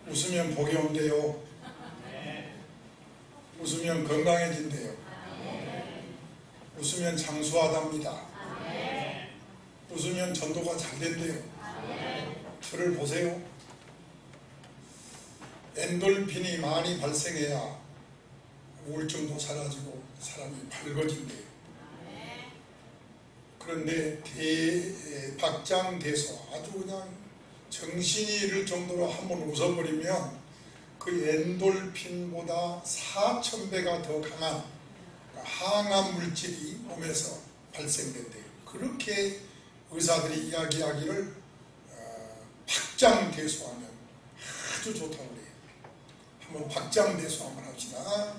웃으면 복이 온대요. 웃으면 건강해진대요. 웃으면 장수하답니다. 웃으면 전도가 잘 된대요. 저를 보세요. 엔돌핀이 많이 발생해야 우울증도 사라지고 사람이 밝아진대요. 그런데 박장대소, 아주 그냥 정신이 잃을 정도로 한번 웃어버리면 그 엔돌핀보다 4000배가 더 강한 항암 물질이 몸에서 발생된대요. 그렇게 의사들이 이야기하기를 박장대소하면 아주 좋다고 해요. 한번 박장대소 한번 합시다.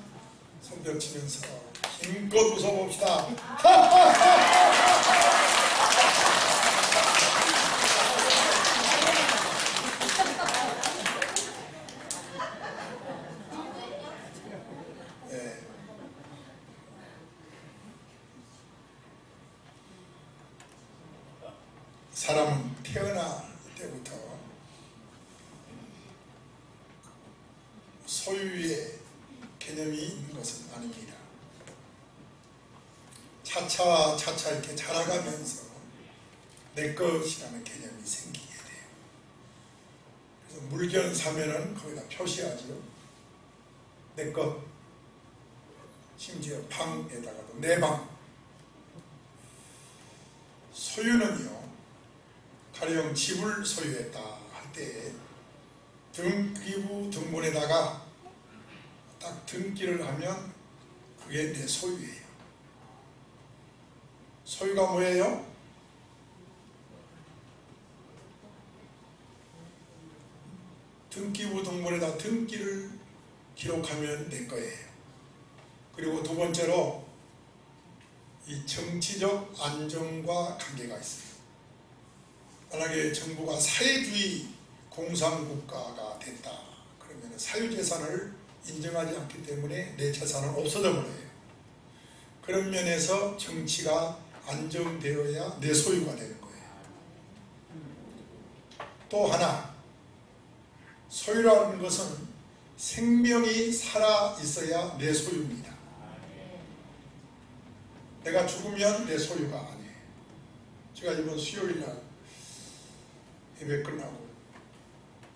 손뼉 치면서 힘껏 웃어봅시다. 네. 사람은 태어날 때부터 소유의 개념이 있는 것은 아닙니다. 차차 이렇게 자라가면서 내 것이라는 개념이 생기게 돼요. 그래서 물견 사면은 거기다 표시하죠. 내 것. 심지어 방에다가도 내 방. 소유는요, 가령 집을 소유했다 할 때 등기부 등본에다가 딱 등기를 하면 그게 내 소유예요. 소유가 뭐예요? 등기부 등본에다 등기를 기록하면 내 거예요. 그리고 두 번째로 이 정치적 안정과 관계가 있어요. 만약에 정부가 사회주의 공산국가가 됐다 그러면 사유재산을 인정하지 않기 때문에 내 재산은 없어져 버려요. 그런 면에서 정치가 안정되어야 내 소유가 되는 거예요. 또 하나, 소유라는 것은 생명이 살아 있어야 내 소유입니다. 내가 죽으면 내 소유가 아니에요. 제가 이번 수요일날 예배 끝나고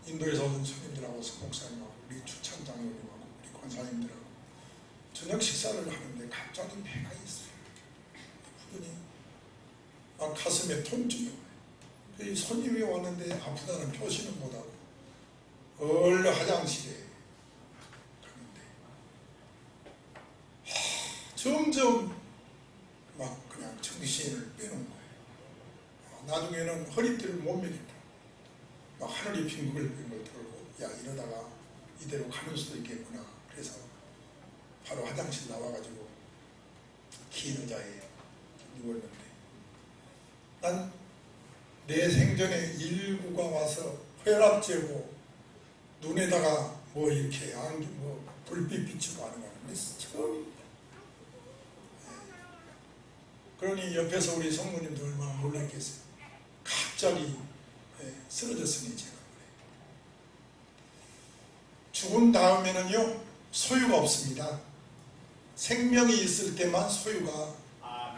인도에서 오는 스님들하고 목사님하고 우리 추찬장로님하고 우리 권사님들하고 저녁 식사를 하는데 갑자기 배가 있어요. 그러더니 막 가슴에 통증이 와요. 손님이 왔는데 아프다는 표시는 못하고 얼른 화장실에 가는데 점점 막 그냥 정신을 빼는 거예요. 나중에는 허리띠를 못 매겠다. 막 하늘이 빙글빙글 돌고 야 이러다가 이대로 가는 수도 있겠구나. 그래서 바로 화장실 나와가지고 긴 의자에 누웠는데 난 내 생전에 일구가 와서 혈압 재고 눈에다가 뭐 이렇게 안경 뭐 불빛 비추고 하는 거는 처음입니다. 그러니 옆에서 우리 성모님도 얼마나 놀랐겠어요. 갑자기 쓰러졌으니 제가 그래요. 죽은 다음에는요 소유가 없습니다. 생명이 있을 때만 소유가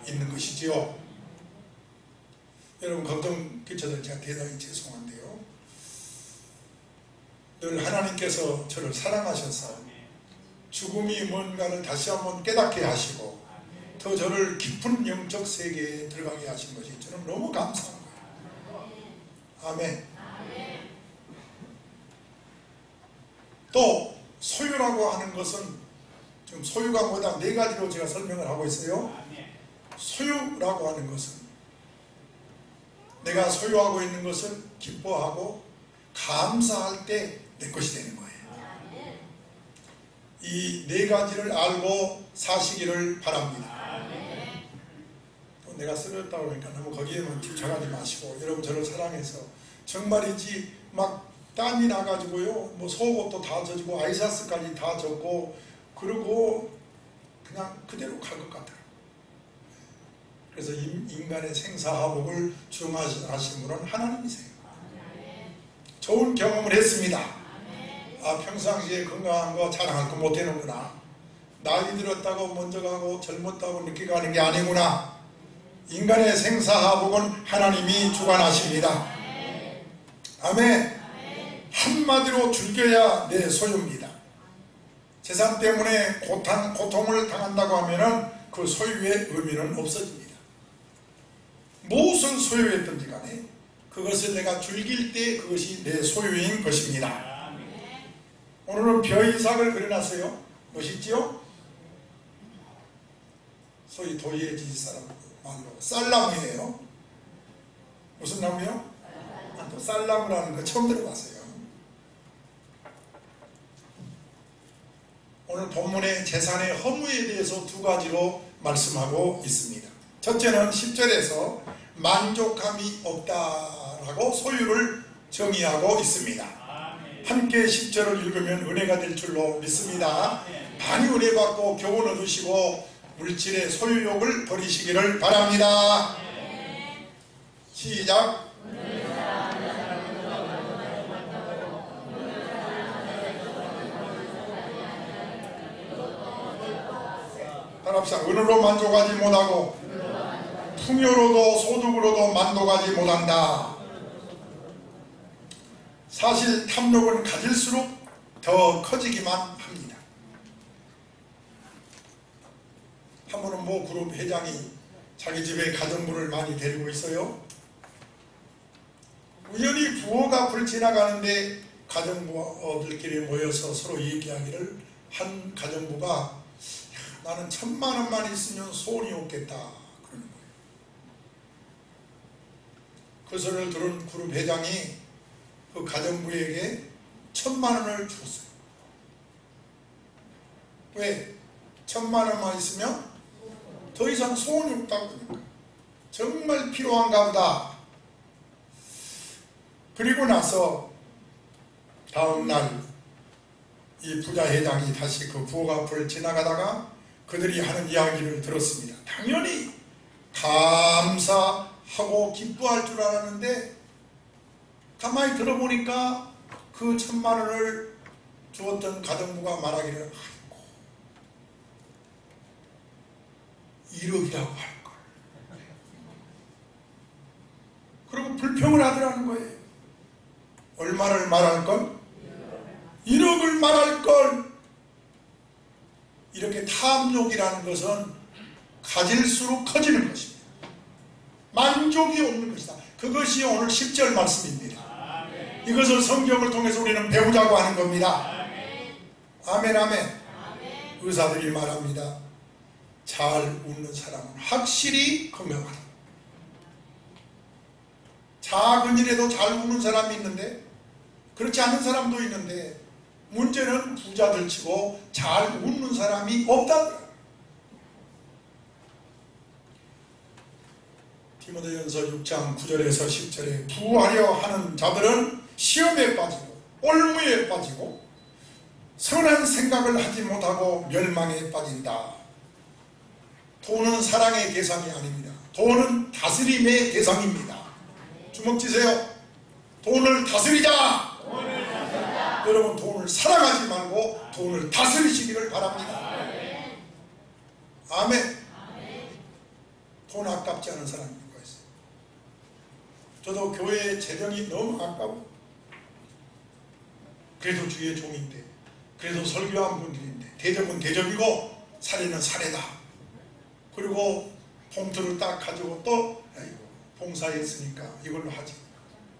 있는 것이지요. 여러분 걱정 끼쳐서 제가 대단히 죄송한데요. 늘 하나님께서 저를 사랑하셔서 죽음이 뭔가를 다시 한번 깨닫게 하시고 더 저를 깊은 영적 세계에 들어가게 하신 것이 저는 너무 감사한 거예요. 아멘. 또 소유라고 하는 것은 지금 소유가 뭐다 네 가지로 제가 설명을 하고 있어요. 소유라고 하는 것은 내가 소유하고 있는 것을 기뻐하고 감사할 때 내 것이 되는 거예요. 이 네 가지를 알고 사시기를 바랍니다. 또 내가 쓰러졌다고 그러니까 너무 거기에만 집착하지 마시고 여러분 저를 사랑해서 정말이지 막 땀이 나가지고요 뭐 속옷도 다 젖고 아이샤스까지 다 젖고 그러고 그냥 그대로 갈 것 같아요. 그래서 인간의 생사화복을 중하신 분은 하나님이세요. 좋은 경험을 했습니다. 평상시에 건강한 거 자랑할 거 못해놓구나. 나이 들었다고 먼저 가고 젊었다고 늦게 가는 게 아니구나. 인간의 생사하복은 하나님이 주관하십니다. 아멘. 한마디로 즐겨야 내 소유입니다. 재산 때문에 고통을 당한다고 하면 그 소유의 의미는 없어집니다. 무엇을 소유했든지 간에 그것을 내가 즐길 때 그것이 내 소유인 것입니다. 오늘은 벼이삭을 그려놨어요. 멋있지요? 소위 도예의 지지사람 말로 쌀나무예요. 무슨 나무요? 또 쌀나무라는 거 처음 들어봤어요. 오늘 본문의 재산의 허무에 대해서 두 가지로 말씀하고 있습니다. 첫째는 10절에서 만족함이 없다라고 소유를 정의하고 있습니다. 함께 10절을 읽으면 은혜가 될 줄로 믿습니다. 많이 은혜 받고 교훈 얻으시고 물질의 소유욕을 버리시기를 바랍니다. 시작. 따라합시다. 은으로 만족하지 못하고 풍요로도 소득으로도 만족하지 못한다. 사실 탐욕은 가질수록 더 커지기만 합니다. 한 번은 모 그룹 회장이 자기 집에 가정부를 많이 데리고 있어요. 우연히 부엌 앞을 지나가는데 가정부들끼리 모여서 서로 얘기하기를 한 가정부가 나는 1000만 원만 있으면 소원이 없겠다 그러는 거예요. 그 소리를 들은 그룹 회장이 그 가정부에게 1000만 원을 줬어요. 왜? 1000만 원만 있으면 더 이상 소원이 없다고 그러니까 정말 필요한가 보다. 그리고 나서 다음날 이 부자 회장이 다시 그 부엌 앞을 지나가다가 그들이 하는 이야기를 들었습니다. 당연히 감사하고 기뻐할 줄 알았는데 가만히 들어보니까 그 1000만 원을 주었던 가정부가 말하기를 아이고 1억이라고 할걸. 그리고 불평을 하더라는 거예요. 얼마를 말할걸? 1억을 말할걸. 이렇게 탐욕이라는 것은 가질수록 커지는 것입니다. 만족이 없는 것이다. 그것이 오늘 10절 말씀입니다. 아멘. 이것을 성경을 통해서 우리는 배우자고 하는 겁니다. 아멘. 아멘, 아멘. 의사들이 말합니다. 잘 웃는 사람은 확실히 건강하다. 작은 일에도 잘 웃는 사람이 있는데 그렇지 않은 사람도 있는데 문제는 부자들 치고 잘 웃는 사람이 없다. 디모데전서 6장 9절에서 10절에 부하려 하는 자들은 시험에 빠지고 올무에 빠지고 선한 생각을 하지 못하고 멸망에 빠진다. 돈은 사랑의 대상이 아닙니다. 돈은 다스림의 대상입니다. 주먹 쥐세요. 돈을 다스리자. 여러분 돈을 사랑하지 말고 돈을 다스리시기를 바랍니다. 아멘. 돈 아깝지 않은 사람이 누가 있어요? 저도 교회의 재정이 너무 아까워. 그래도 주의 종인데, 그래도 설교한 분들인데, 대접은 대접이고 사례는 사례다. 그리고 봉투를 딱 가지고 또 아이고, 봉사했으니까 이걸로 하지.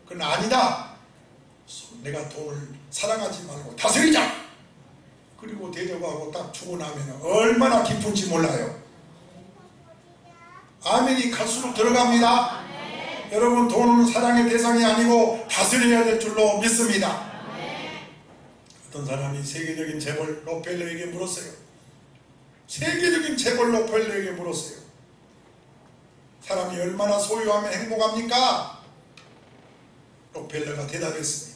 그건 아니다. 내가 돈을 사랑하지 말고 다스리자. 그리고 대접하고 딱 주고 나면 얼마나 기쁜지 몰라요. 아멘이 갈수록 들어갑니다. 아멘. 여러분 돈은 사랑의 대상이 아니고 다스려야 될 줄로 믿습니다. 아멘. 어떤 사람이 세계적인 재벌 록펠러에게 물었어요. 세계적인 재벌 록펠러에게 물었어요. 사람이 얼마나 소유하면 행복합니까? 록펠러가 대답했습니다.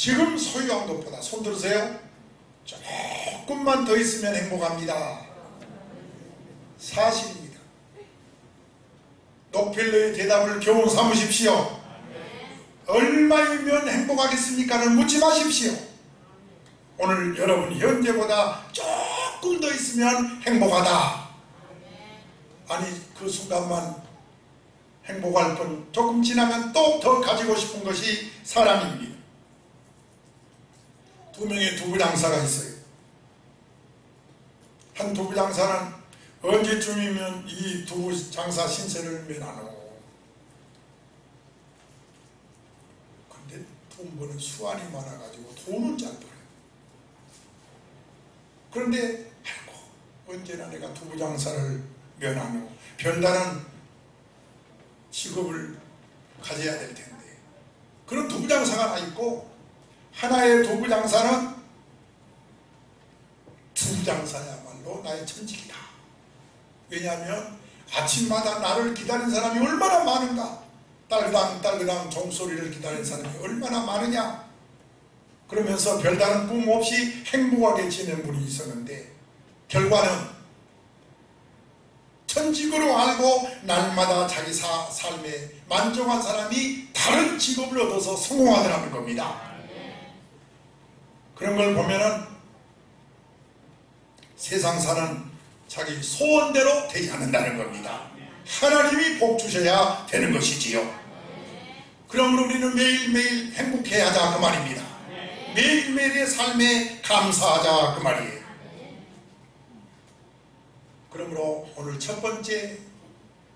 지금 소유한 것보다 손 들으세요. 조금만 더 있으면 행복합니다. 사실입니다. 록펠러의 대답을 교훈 삼으십시오. 얼마이면 행복하겠습니까를 묻지 마십시오. 오늘 여러분 현재보다 조금 더 있으면 행복하다. 아니 그 순간만 행복할 뿐 조금 지나면 또 더 가지고 싶은 것이 사람입니다. 두 명의 두부장사가 있어요. 한 두부장사는 언제쯤이면 이 두부장사 신세를 면하노. 근데 돈버는 수완이 많아가지고 돈은 잘 벌어요. 그런데 아이고 언제나 내가 두부장사를 면하노. 별다른 직업을 가져야 될 텐데. 그런 두부장사가 하나 있고, 하나의 두부장사는 두부장사야말로 나의 천직이다. 왜냐하면 아침마다 나를 기다리는 사람이 얼마나 많은가. 딸그당 딸그당 종소리를 기다리는 사람이 얼마나 많으냐. 그러면서 별다른 꿈 없이 행복하게 지낸 분이 있었는데 결과는 천직으로 알고 날마다 자기 삶에 만족한 사람이 다른 직업을 얻어서 성공하더라는 겁니다. 그런 걸 보면은 세상 사는 자기 소원대로 되지 않는다는 겁니다. 하나님이 복 주셔야 되는 것이지요. 그러므로 우리는 매일매일 행복해야 하자 그 말입니다. 매일매일의 삶에 감사하자 그 말이에요. 그러므로 오늘 첫 번째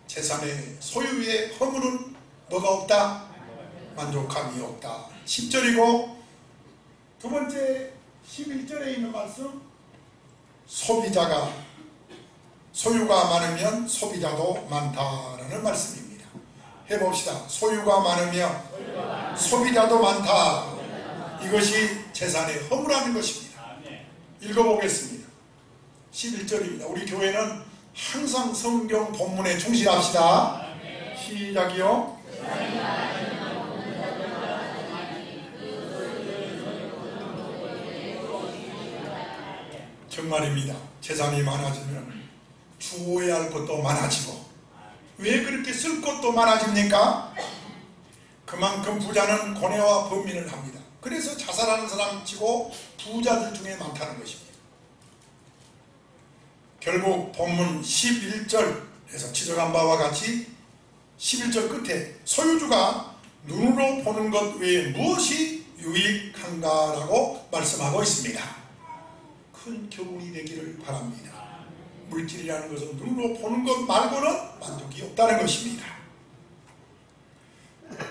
재산의 소유의 허물은 뭐가 없다? 만족함이 없다. 10절이고 두 번째 11절에 있는 말씀, 소유가 많으면 소비자도 많다라는 말씀입니다. 해봅시다. 소유가 많으면 소비자도 많다. 이것이 재산의 허물하는 것입니다. 읽어보겠습니다. 11절입니다. 우리 교회는 항상 성경 본문에 충실합시다. 시작이요. 정말입니다. 재산이 많아지면 주어야 할 것도 많아지고, 왜 그렇게 쓸 것도 많아집니까? 그만큼 부자는 고뇌와 범민을 합니다. 그래서 자살하는 사람 치고 부자들 중에 많다는 것입니다. 결국 본문 11절에서 지적한 바와 같이 11절 끝에 소유주가 눈으로 보는 것 외에 무엇이 유익한가라고 말씀하고 있습니다. 큰 교훈이 되기를 바랍니다. 물질이라는 것은 눈으로 보는 것 말고는 만족이 없다는 것입니다.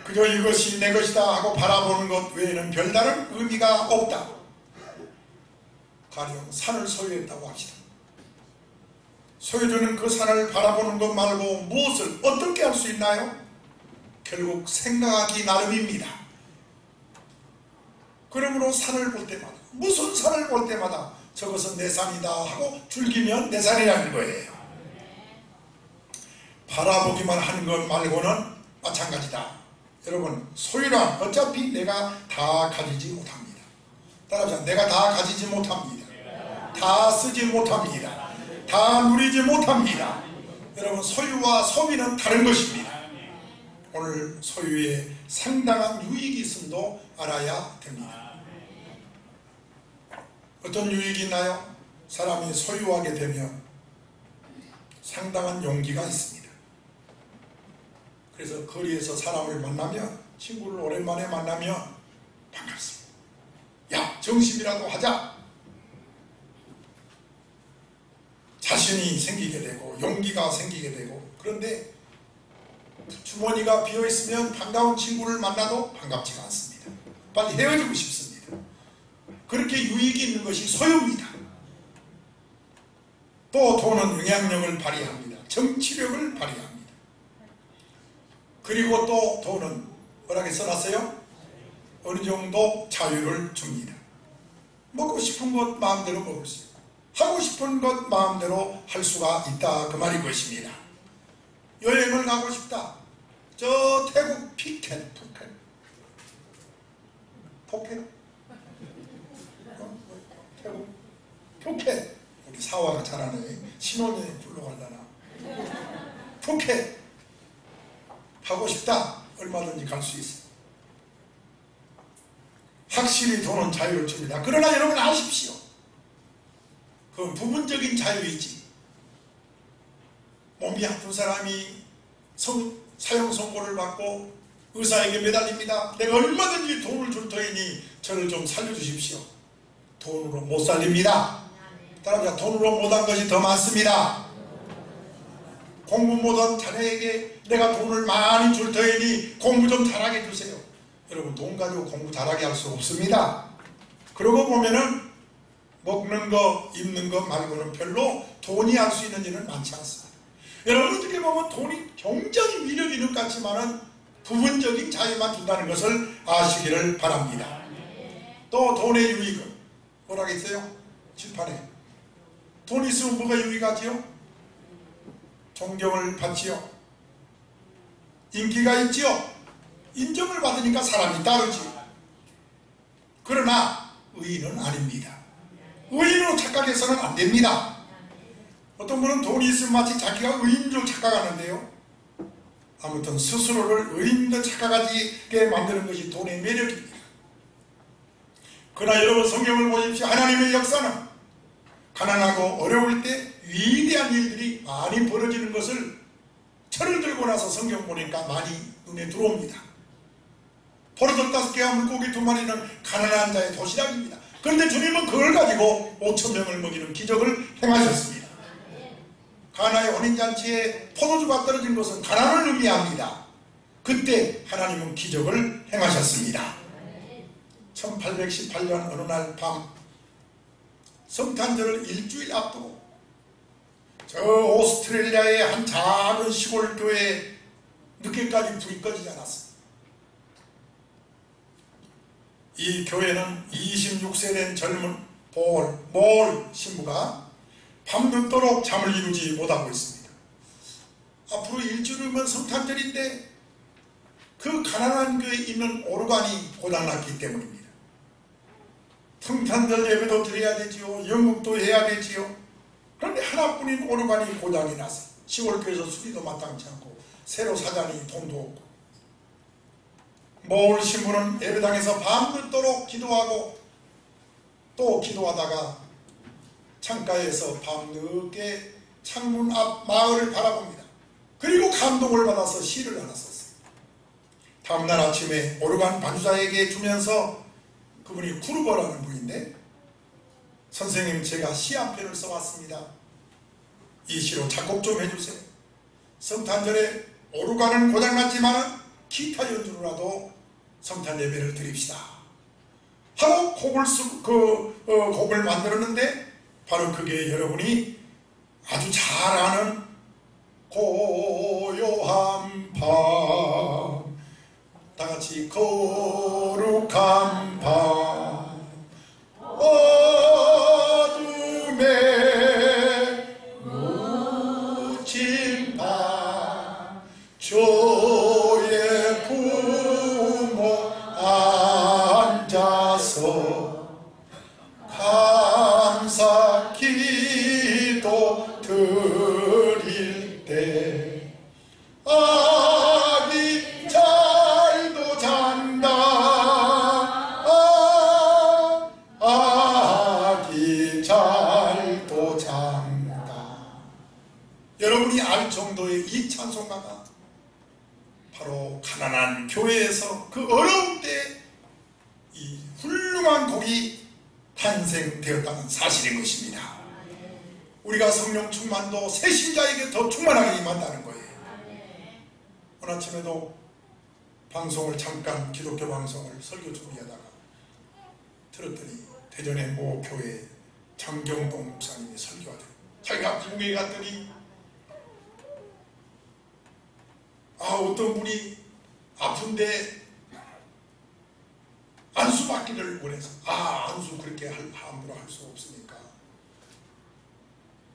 그저 이것이 내 것이다 하고 바라보는 것 외에는 별다른 의미가 없다. 가령 산을 소유했다고 합시다. 소유주는 그 산을 바라보는 것 말고 무엇을 어떻게 할 수 있나요? 결국 생각하기 나름입니다. 그러므로 산을 볼 때마다, 무슨 산을 볼 때마다 저것은 내 산이다 하고 즐기면 내 산이라는 거예요. 바라보기만 하는 것 말고는 마찬가지다. 여러분, 소유란 어차피 내가 다 가지지 못합니다. 따라합시다. 내가 다 가지지 못합니다. 다 쓰지 못합니다. 다 누리지 못합니다. 여러분, 소유와 소비는 다른 것입니다. 오늘 소유에 상당한 유익이 있음도 알아야 됩니다. 어떤 유익이 있나요? 사람이 소유하게 되면 상당한 용기가 있습니다. 그래서 거리에서 사람을 만나면, 친구를 오랜만에 만나면 반갑습니다. 야, 정심이라도 하자. 자신이 생기게 되고 용기가 생기게 되고. 그런데 주머니가 비어있으면 반가운 친구를 만나도 반갑지가 않습니다. 빨리 헤어지고 싶습니다. 그렇게 유익이 있는 것이 소유입니다. 또 돈은 영향력을 발휘합니다. 정치력을 발휘합니다. 그리고 또 돈은 뭐라고 써놨어요? 어느 정도 자유를 줍니다. 먹고 싶은 것 마음대로 먹을 수 있고, 하고 싶은 것 마음대로 할 수가 있다 그 말인 것입니다. 여행을 가고 싶다. 저 태국 푸켓 태국 푸켓, 우리 사화가 잘하네. 신혼여행 굴러가려나. 푸켓 가고 싶다. 얼마든지 갈 수 있어요. 확실히 돈은 자유를 줍니다. 그러나 여러분 아십시오. 그건 부분적인 자유이지. 몸이 아픈 사람이 사형 선고를 받고 의사에게 매달립니다. 내가 얼마든지 돈을 줄 터이니 저를 좀 살려주십시오. 돈으로 못 살립니다. 따라서 돈으로 못한 것이 더 많습니다. 공부 못한 자녀에게 내가 돈을 많이 줄 터이니 공부 좀 잘하게 해주세요. 여러분 돈 가지고 공부 잘하게 할 수 없습니다. 그러고 보면은 먹는 거 입는 거 말고는 별로 돈이 할 수 있는 일은 많지 않습니다. 여러분 어떻게 보면 돈이 굉장히 위력이 있는 것 같지만은 부분적인 자유만 준다는 것을 아시기를 바랍니다. 또 돈의 유익은 뭐라고 했어요? 칠판에 돈 있으면 뭐가 유익하지요? 존경을 받지요. 인기가 있지요. 인정을 받으니까 사람이 따르지. 그러나 의인은 아닙니다. 의인으로 착각해서는 안 됩니다. 어떤 분은 돈이 있으면 마치 자기가 의인인 줄 착각하는데요. 아무튼 스스로를 의인으로 착각하게 만드는 것이 돈의 매력입니다. 그러나 여러분 성경을 보십시오. 하나님의 역사는 가난하고 어려울 때 위대한 일들이 많이 벌어지는 것을 철을 들고 나서 성경 보니까 많이 눈에 들어옵니다. 포도떡 5개와 물고기 2마리는 가난한 자의 도시락입니다. 그런데 주님은 그걸 가지고 5,000명을 먹이는 기적을 행하셨습니다. 가나의 혼인잔치에 포도주가 떨어진 것은 가난을 의미합니다. 그때 하나님은 기적을 행하셨습니다. 1818년 어느 날 밤 성탄절을 일주일 앞두고 저 오스트레일리아의 한 작은 시골 교회에 늦게까지 불이 꺼지지 않았습니다. 이 교회는 26세 된 젊은 몰 신부가 밤늦도록 잠을 이루지 못하고 있습니다. 앞으로 일주일이면 성탄절인데 그 가난한 교회에 있는 오르간이 고장났기 때문입니다. 성탄절 예배도 드려야 되지요. 연극도 해야 되지요. 그런데 하나뿐인 오르간이 고장이 나서 시골교회에서 수리도 마땅치 않고 새로 사자니 돈도 없고 몰 신부는 예배당에서 밤늦도록 기도하고 또 기도하다가 창가에서 밤늦게 창문 앞 마을을 바라봅니다. 그리고 감동을 받아서 시를 하나 썼어요. 다음날 아침에 오르간 반주자에게 주면서 그분이 쿠르버라는 분인데 선생님 제가 시 한 편을 써왔습니다. 이 시로 작곡 좀 해주세요. 성탄절에 오르간은 고장났지만 기타 연주로라도 성탄 예배를 드립시다 하고 곡을 만들었는데 바로 그게 여러분이 아주 잘 아는 고요한 밤 다같이 거룩한 밤 어둠에 묻힌 밤 조의 부모 앉아서 감사 기도 드릴 때 아기 잘도 잔다 아기 잘도 잔다. 여러분이 알 정도의 이 찬송가가 바로 가난한 교회에서 그 어려운 때 이 훌륭한 곡이 탄생되었다는 사실인 것입니다. 우리가 성령 충만도 새 신자에게 더 충만하게 임한다는 거예요. 오늘 아침에도 방송을 잠깐 기독교 방송을 설교 준비하다가 들었더니 대전의 모 교회 장경동 목사님이 설교하더니 자기가 미국에 갔더니 어떤 분이 아픈데 안수 받기를 원해서 안수 그렇게 함부로 할 수 없으니까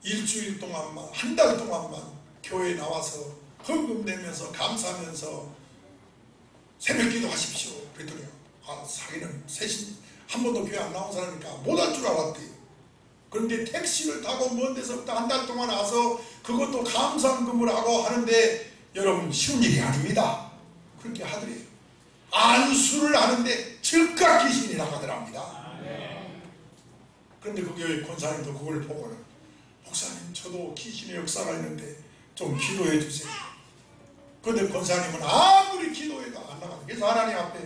일주일 동안만 한 달 동안만 교회에 나와서 헌금 내면서 감사하면서 새벽기도 하십시오 그랬더니 자기는 한 번도 교회 안 나온 사람이니까 못할 줄 알았대요. 그런데 택시를 타고 먼 데서부터 한 달 동안 와서 그것도 감사헌금을 하고 하는데 여러분 쉬운 일이 아닙니다. 그렇게 하더래요. 안수를 하는데 즉각 귀신이 나가더랍니다. 그런데 그 교회 권사님도 그걸 보고는 목사님 저도 귀신의 역사가 있는데 좀 기도해 주세요. 그런데 권사님은 아무리 기도해도 안 나가요. 그래서 하나님 앞에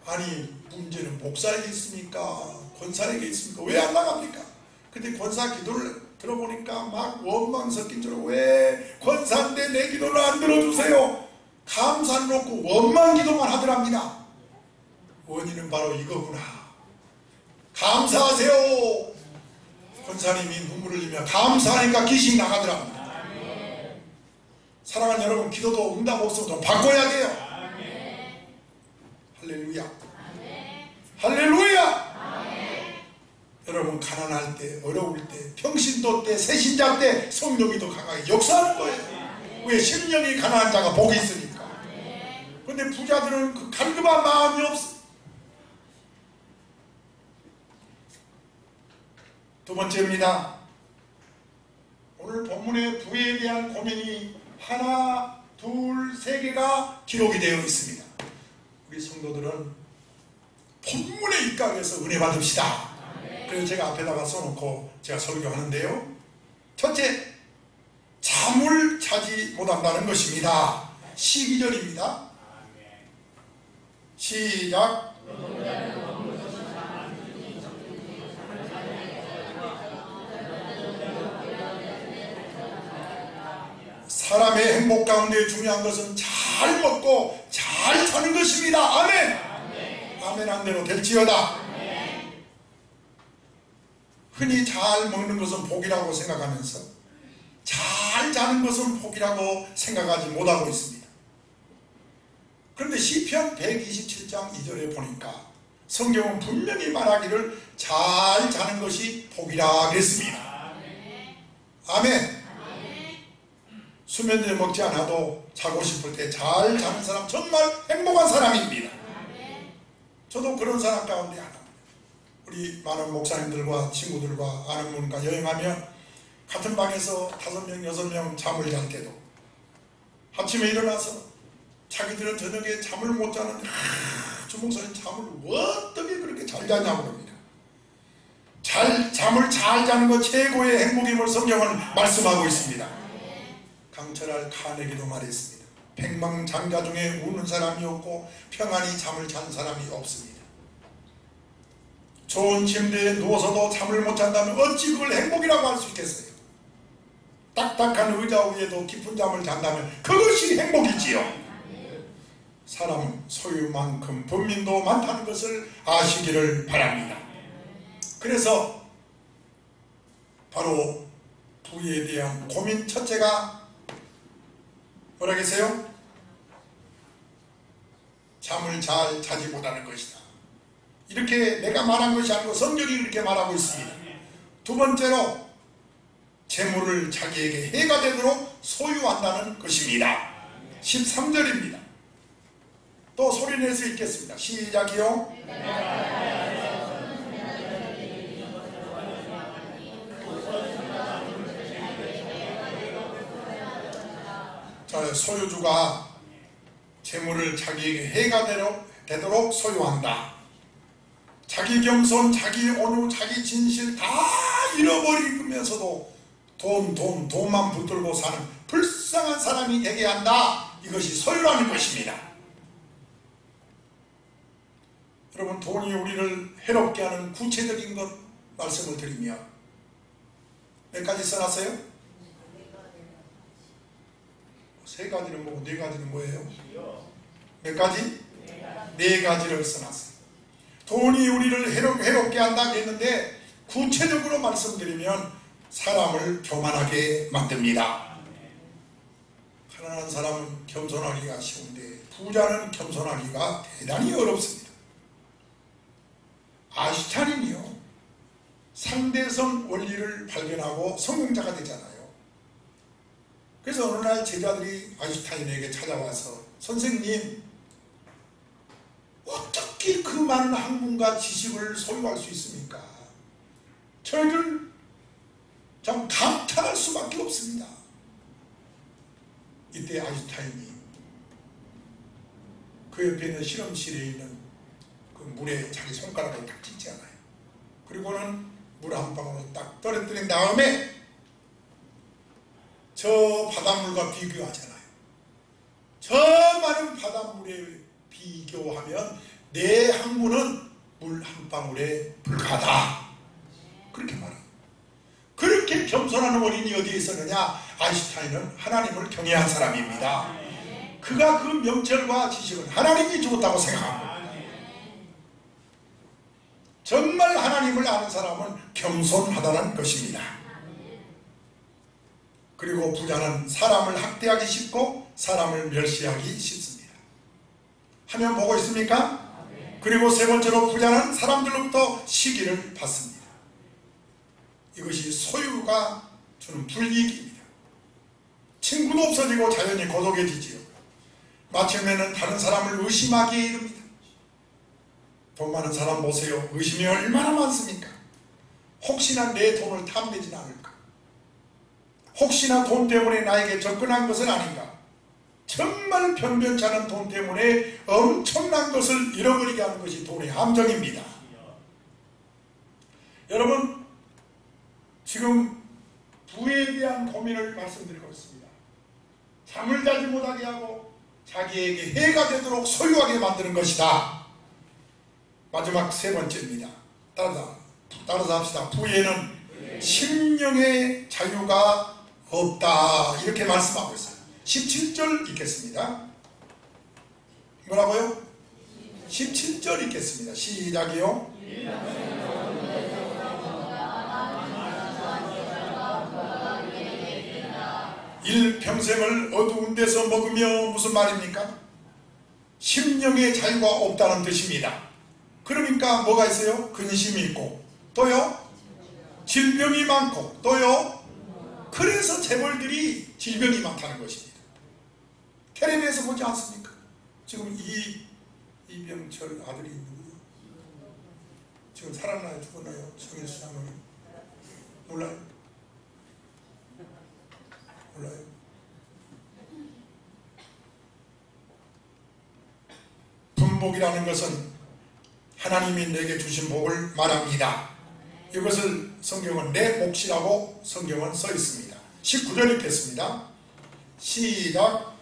아니 문제는 목사에게 있습니까? 권사에게 있습니까? 왜 안 나갑니까? 근데 권사 기도를 들어보니까 막 원망 섞인 줄 알고 왜 권사인데 내 기도를 안 들어주세요? 감사를 놓고 원망 기도만 하더랍니다. 원인은 바로 이거구나. 감사하세요. 권사님이 눈물을 흘리며 감사하니까 귀신이 나가더랍니다. 사랑하는 여러분, 기도도 응답 없으면 좀 바꿔야 돼요. 할렐루야. 할렐루야. 여러분, 가난할 때, 어려울 때, 평신도 때, 새신자 때 성령이 더 강하게 역사하는 거예요. 왜? 심령이 가난한 자가 복이 있으니까. 그런데 부자들은 그 갈급한 마음이 없어. 두 번째입니다. 오늘 본문의 부에 대한 고민이 하나, 둘, 세 개가 기록이 되어 있습니다. 우리 성도들은 본문에 입각해서 은혜 받읍시다. 그래서 제가 앞에다가 써놓고 제가 설교하는데요. 첫째, 잠을 자지 못한다는 것입니다. 12절입니다. 시작. 사람의 행복 가운데 중요한 것은 잘 먹고 잘 사는 것입니다. 아멘. 아멘 한 대로 될지어다. 흔히 잘 먹는 것은 복이라고 생각하면서 잘 자는 것은 복이라고 생각하지 못하고 있습니다. 그런데 시편 127장 2절에 보니까 성경은 분명히 말하기를 잘 자는 것이 복이라 그랬습니다. 아멘. 수면제 먹지 않아도 자고 싶을 때 잘 자는 사람 정말 행복한 사람입니다. 저도 그런 사람 가운데 하나. 우리 많은 목사님들과 친구들과 아는 분과 여행하면 같은 방에서 5명, 6명 잠을 잘 때도 아침에 일어나서 자기들은 저녁에 잠을 못 자는데 저 목사님 잠을 어떻게 그렇게 잘 자냐고 그럽니다. 잠을 잘 자는 것 최고의 행복임을 성경은 말씀하고 있습니다. 강철할 카네기도 말했습니다. 백망장자 중에 우는 사람이 없고 평안히 잠을 잔 사람이 없습니다. 좋은 침대에 누워서도 잠을 못 잔다면 어찌 그걸 행복이라고 할 수 있겠어요? 딱딱한 의자 위에도 깊은 잠을 잔다면 그것이 행복이지요. 사람은 소유만큼 번민도 많다는 것을 아시기를 바랍니다. 그래서 바로 부에 대한 고민 첫째가 뭐라 계세요? 잠을 잘 자지 못하는 것이다. 이렇게 내가 말한 것이 아니고 성경이 이렇게 말하고 있습니다. 두 번째로 재물을 자기에게 해가 되도록 소유한다는 것입니다. 13절입니다. 또 소리내서 읽겠습니다. 시작이요. 자, 소유주가 재물을 자기에게 해가 되도록 소유한다. 자기 겸손, 자기 온유, 자기 진실 다 잃어버리면서도 돈만 붙들고 사는 불쌍한 사람이 되게 한다. 이것이 소유라는 것입니다. 여러분, 돈이 우리를 해롭게 하는 구체적인 것 말씀을 드리며 몇 가지 써놨어요? 세 가지는 뭐고 네 가지는 뭐예요? 몇 가지? 네 가지를 써놨어요. 돈이 우리를 해롭게 한다고 했는데 구체적으로 말씀드리면 사람을 교만하게 만듭니다. 가난한 사람은 겸손하기가 쉬운데 부자는 겸손하기가 대단히 어렵습니다. 아인슈타인이요, 상대성 원리를 발견하고 성공자가 되잖아요. 그래서 어느 날 제자들이 아인슈타인에게 찾아와서 선생님, 어떻게 그 많은 학문과 지식을 소유할 수 있습니까? 저희들 참 감탄할 수밖에 없습니다. 이때 아인슈타인이 그 옆에 있는 실험실에 있는 그 물에 자기 손가락을 딱 찍지 않아요. 그리고는 물 한 방울을 딱 떨어뜨린 다음에 저 바닷물과 비교하잖아요. 저 많은 바닷물에 비교하면 내 항문은 물 한 방울에 불과하다. 그렇게 말해요. 그렇게 겸손한 원인이 어디에 있었느냐? 아인슈타인은 하나님을 경외한 사람입니다. 그가 그 명철과 지식은 하나님이 주었다고 생각합니다. 정말 하나님을 아는 사람은 겸손하다는 것입니다. 그리고 부자는 사람을 학대하기 쉽고 사람을 멸시하기 쉽습니다. 화면 보고 있습니까? 그리고 세 번째로 부자는 사람들로부터 시기를 받습니다. 이것이 소유가 주는 불이익입니다. 친구도 없어지고 자연히 고독해지지요. 마침내는 다른 사람을 의심하기에 이릅니다. 돈 많은 사람 보세요. 의심이 얼마나 많습니까? 혹시나 내 돈을 탐내진 않을까? 혹시나 돈 때문에 나에게 접근한 것은 아닌가? 정말 변변치 않은 돈 때문에 엄청난 것을 잃어버리게 하는 것이 돈의 함정입니다. 여러분, 지금 부에 대한 고민을 말씀드리고 있습니다. 잠을 자지 못하게 하고 자기에게 해가 되도록 소유하게 만드는 것이다. 마지막 세 번째입니다. 따라서 합시다. 부에는 심령의 자유가 없다. 이렇게 말씀하고 있어요. 17절 읽겠습니다. 뭐라고요? 17절 읽겠습니다. 시작이요. 일평생을 어두운 데서 먹으며 무슨 말입니까? 심령의 자유가 없다는 뜻입니다. 그러니까 뭐가 있어요? 근심이 있고 또요? 질병이 많고 또요? 그래서 재벌들이 질병이 많다는 것입니다. 텔레비에서 보지 않습니까? 지금 이병철 아들이 누구요? 지금 살았나요? 죽었나요? 정일수 장로님 몰라요? 몰라요? 분복이라는 것은 하나님이 내게 주신 복을 말합니다. 이것을 성경은 내 몫이라고 성경은 써 있습니다. 19절 읽겠습니다. 시작.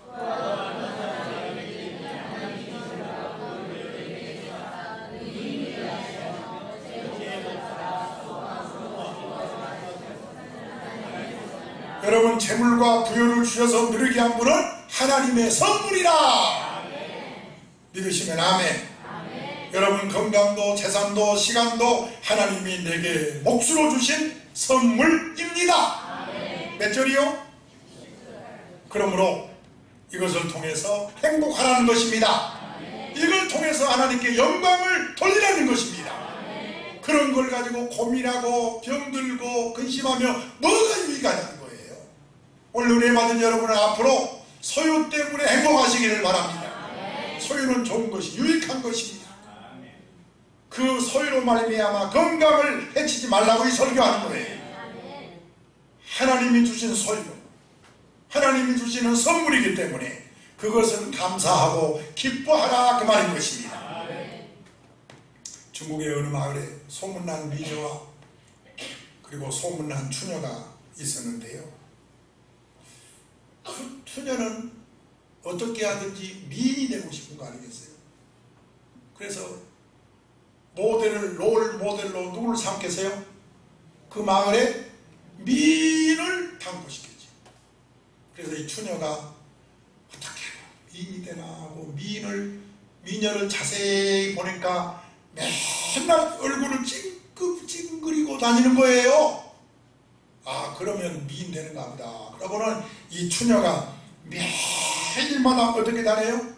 여러분, 재물과 부여를 주셔서 누리게 한 분은 하나님의 선물이라. 믿으시면 아멘. 여러분, 건강도 재산도 시간도 하나님이 내게 몫으로 주신 선물입니다. 몇 절이요? 그러므로 이것을 통해서 행복하라는 것입니다. 이걸 통해서 하나님께 영광을 돌리라는 것입니다. 그런 걸 가지고 고민하고 병들고 근심하며 뭐가 유익하냐는 거예요. 오늘 은혜 받은 여러분은 앞으로 소유 때문에 행복하시기를 바랍니다. 소유는 좋은 것이 유익한 것입니다. 그 소유로 말미암아 건강을 해치지 말라고 이 설교하는 거예요. 하나님이 주신 소유, 하나님이 주시는 선물이기 때문에 그것은 감사하고 기뻐하라, 그 말인 것입니다. 중국의 어느 마을에 소문난 미녀와 그리고 소문난 추녀가 있었는데요. 그 추녀는 어떻게 하든지 미인이 되고 싶은 거 아니겠어요? 그래서 롤 모델로 누구를 삼겠어요? 그 마을에 미인을 당부시켰죠. 그래서 이 추녀가 어떻게 미인이 되나 하고 미녀를 자세히 보니까 맨날 얼굴을 찡그리고 다니는 거예요. 아, 그러면 미인 되는가 보다. 그러고는 이 추녀가 매일마다 어떻게 다녀요?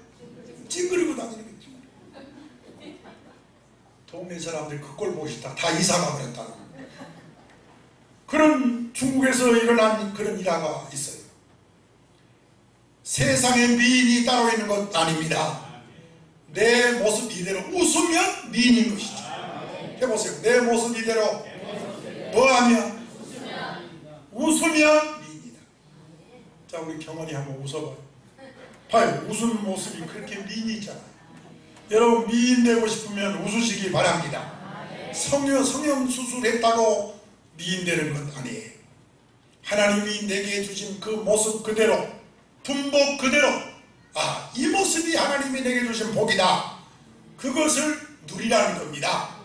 찡그리고 다니는 거죠. 동네 사람들 그 꼴 보고 싶다. 다 이사가 버렸다는 거예요. 그런 중국에서 일어난 그런 일화가 있어요. 세상에 미인이 따로 있는 것 아닙니다. 내 모습 이대로 웃으면 미인인 것이죠. 해보세요. 내 모습 이대로 뭐하면? 웃으면 미인이다. 자, 우리 경원이 한번 웃어봐요. 봐요. 웃은 모습이 그렇게 미인이 있잖아요. 여러분 미인 되고 싶으면 웃으시기 바랍니다. 성형 수술했다고 미인 되는 것 아니에요. 하나님이 내게 주신 그 모습 그대로, 분복 그대로, 이 모습이 하나님이 내게 주신 복이다, 그것을 누리라는 겁니다.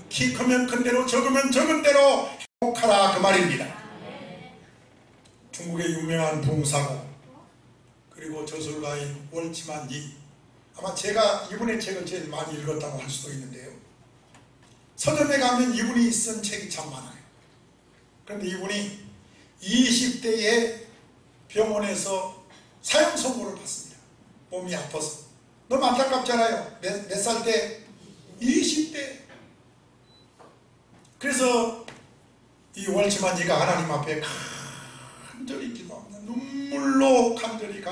키 크면 큰 대로, 적으면 적은 대로 행복하라, 그 말입니다. 중국의 유명한 붕사고, 그리고 저술가인 월치만이, 아마 제가 이분의 책을 제일 많이 읽었다고 할 수도 있는데요, 서점에 가면 이분이 쓴 책이 참 많아요. 그런데 이분이 20대에 병원에서 사형 선고를 받습니다. 몸이 아파서. 너무 안타깝잖아요. 몇 살 때? 20대. 그래서 이 월치만지가 하나님 앞에 간절히 기도합니다. 눈물로 간절히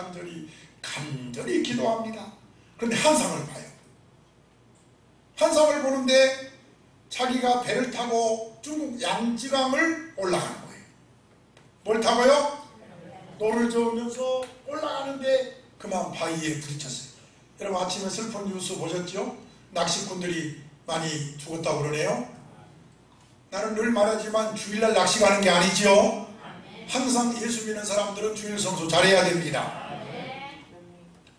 기도합니다. 그런데 환상을 봐요. 환상을 보는데 자기가 배를 타고 중국 양지강을 올라가는 거예요. 뭘 타고요? 노를 저으면서 올라가는데 그만 바위에 부딪혔어요. 여러분 아침에 슬픈 뉴스 보셨죠? 낚시꾼들이 많이 죽었다고 그러네요. 나는 늘 말하지만 주일날 낚시 가는 게 아니죠. 항상 예수 믿는 사람들은 주일 성수 잘해야 됩니다.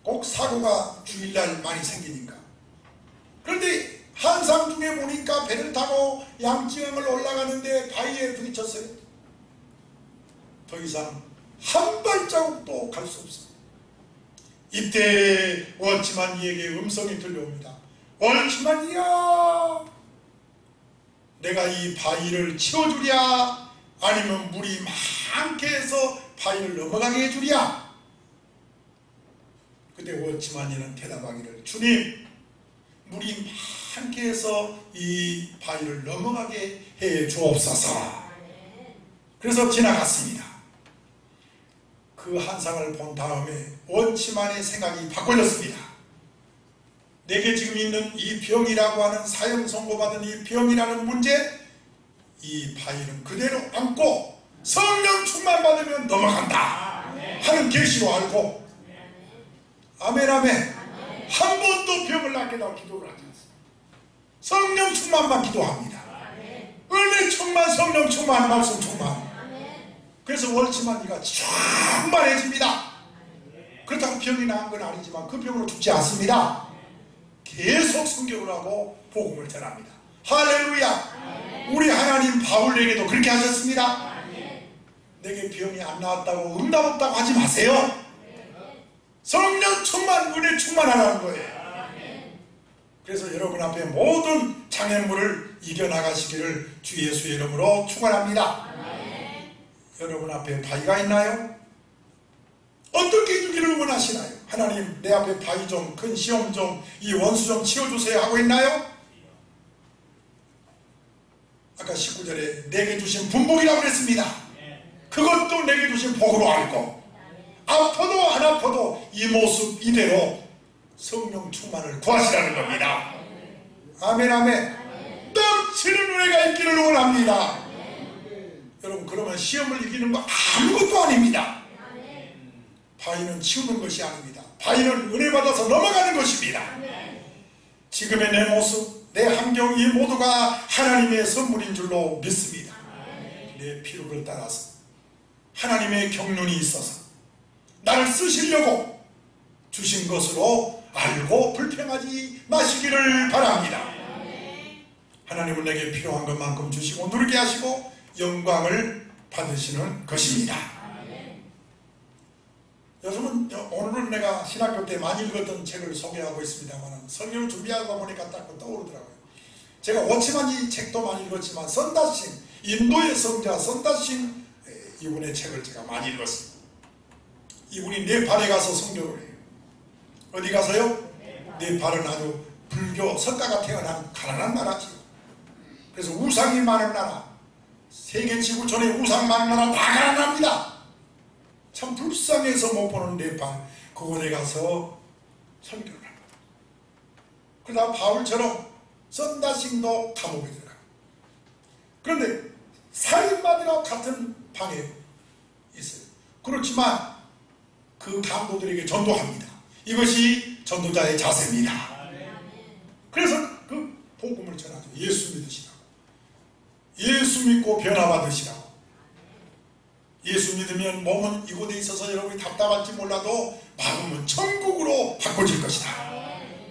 꼭 사고가 주일날 많이 생기니까. 그런데 환상 중에 보니까 배를 타고 양지강을 올라가는데 바위에 부딪혔어요. 더 이상 한 발자국도 갈 수 없어요. 이때 월치만이에게 음성이 들려옵니다. 월치만이야, 내가 이 바위를 치워주랴, 아니면 물이 많게 해서 바위를 넘어가게 해주랴. 그때 월치만이는 대답하기를, 주님, 물이 많게 해서 이 바위를 넘어가게 해 주옵소서. 그래서 지나갔습니다. 그 환상을 본 다음에 월치만의 생각이 바꿔졌습니다. 내게 지금 있는 이 병이라고 하는 사형 선고받은 이 병이라는 문제, 이 바위는 그대로 안고 성령 충만 받으면 넘어간다 하는 계시로 알고, 아멘 아멘, 한 번도 병을 낫게 달라고 기도를 하지 않습니다. 성령 충만만 기도합니다. 은혜 충만, 성령 충만, 말씀 충만. 그래서 월치만이가 충만해집니다. 그렇다고 병이 나은 건 아니지만 그 병으로 죽지 않습니다. 계속 성경을 하고 복음을 전합니다. 할렐루야. 우리 하나님 바울에게도 그렇게 하셨습니다. 내게 병이 안 나왔다고 응답 없다고 하지 마세요. 성령 충만, 은혜 충만하라는 거예요. 그래서 여러분 앞에 모든 장애물을 이겨나가시기를 주 예수의 이름으로 축원합니다. 여러분 앞에 바위가 있나요? 어떻게 해주기를 원하시나요? 하나님, 내 앞에 바위 좀, 큰 시험 좀, 이 원수 좀 치워주세요 하고 있나요? 아까 19절에 내게 주신 분복이라고 그랬습니다. 그것도 내게 주신 복으로 알고, 아파도 안 아파도 이 모습 이대로 성령 충만을 구하시라는 겁니다. 아멘 아멘. 넘치는 은혜가 있기를 원합니다. 여러분, 그러면 시험을 이기는 거 아무것도 아닙니다. 바위는 치우는 것이 아닙니다. 바위는 은혜 받아서 넘어가는 것입니다. 지금의 내 모습, 내 환경, 이 모두가 하나님의 선물인 줄로 믿습니다. 내 필요를 따라서 하나님의 경륜이 있어서 나를 쓰시려고 주신 것으로 알고 불평하지 마시기를 바랍니다. 하나님은 내게 필요한 것만큼 주시고 누리게 하시고 영광을 받으시는 것입니다. 요즘은, 오늘은 내가 신학교 때 많이 읽었던 책을 소개하고 있습니다만 성경을 준비하다 보니까 딱 떠오르더라고요. 제가 워치만이 책도 많이 읽었지만 선다싱, 인도의 성자 선다싱, 이분의 책을 제가 많이 읽었습니다. 이분이 네팔에 가서 선교를 해요. 어디 가서요? 네팔은 아주 불교 석가가 태어난 가난한 나라지요. 그래서 우상이 많은 나라, 세계 지구촌에 우상 많은 나라 다 가난합니다. 참 불쌍해서 못 보는 네팔, 그곳에 가서 선교를 합니다. 그러다 바울처럼 선다싱도 감옥에 들어가요. 그런데 살인마들과 같은 방에 있어요. 그렇지만 그 강도들에게 전도합니다. 이것이 전도자의 자세입니다. 예수 믿고 변화받으시라고. 예수 믿으면 몸은 이곳에 있어서 여러분이 답답할지 몰라도 마음은 천국으로 바꿔질 것이다.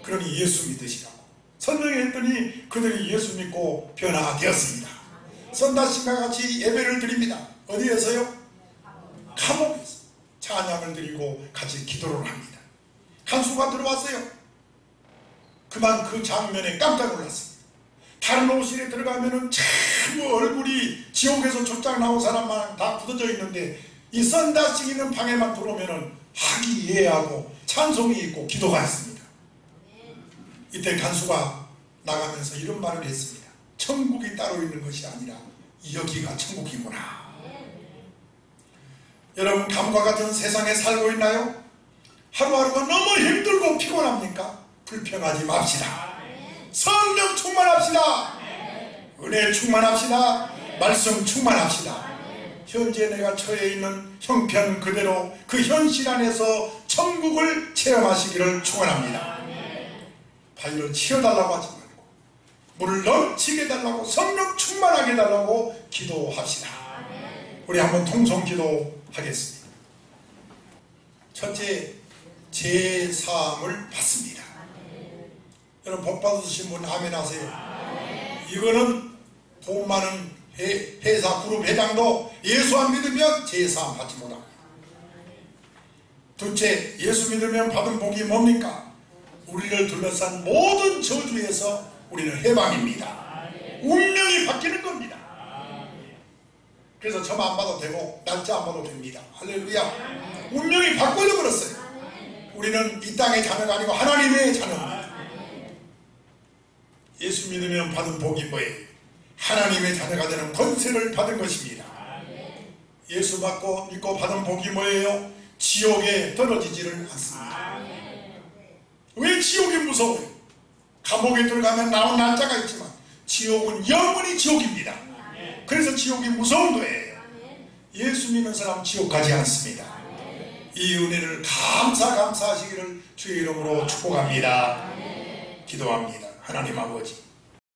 그러니 예수 믿으시라고 설명했더니 그들이 예수 믿고 변화되었습니다. 선다신과 같이 예배를 드립니다. 어디에서요? 감옥에서 찬양을 드리고 같이 기도를 합니다. 간수가 들어왔어요. 그만 그 장면에 깜짝 놀랐습니다. 다른 옷실에 들어가면은 전부 얼굴이 지옥에서 출장 나온 사람만 다 굳어져 있는데 이 썬다식 있는 방에만 들어오면은 화기애애하고 찬송이 있고 기도가 있습니다. 이때 간수가 나가면서 이런 말을 했습니다. 천국이 따로 있는 것이 아니라 여기가 천국이구나. 여러분, 감과 같은 세상에 살고 있나요? 하루하루가 너무 힘들고 피곤합니까? 불평하지 맙시다. 성령 충만합시다. 은혜 충만합시다. 말씀 충만합시다. 현재 내가 처해 있는 형편 그대로 그 현실 안에서 천국을 체험하시기를 축원합니다. 바위를 치워달라고 하지 말고 물을 넘치게 해달라고, 성령 충만하게 해달라고 기도합시다. 우리 한번 통성 기도하겠습니다. 첫째, 제사함을 받습니다. 여러분, 복 받으신 분 아멘 하세요. 이거는 돈 많은 회사 그룹 회장도 예수 안 믿으면 제사함 받지 못합니다. 둘째, 예수 믿으면 받은 복이 뭡니까? 우리를 둘러싼 모든 저주에서 우리는 해방입니다. 운명이 바뀌는 겁니다. 그래서 점 안 봐도 되고 날짜 안 봐도 됩니다. 할렐루야. 운명이 바꿔져 버렸어요. 우리는 이 땅의 자녀가 아니고 하나님의 자녀입니다. 예수 믿으면 받은 복이 뭐예요? 하나님의 자녀가 되는 권세를 받은 것입니다. 예수 믿고 받은 복이 뭐예요? 지옥에 떨어지지를 않습니다. 왜 지옥이 무서워요? 감옥에 들어가면 나온 날짜가 있지만 지옥은 영원히 지옥입니다. 그래서 지옥이 무서운 거예요. 예수 믿는 사람 지옥 가지 않습니다. 이 은혜를 감사하시기를 주의 이름으로 축복합니다. 기도합니다. 하나님 아버지,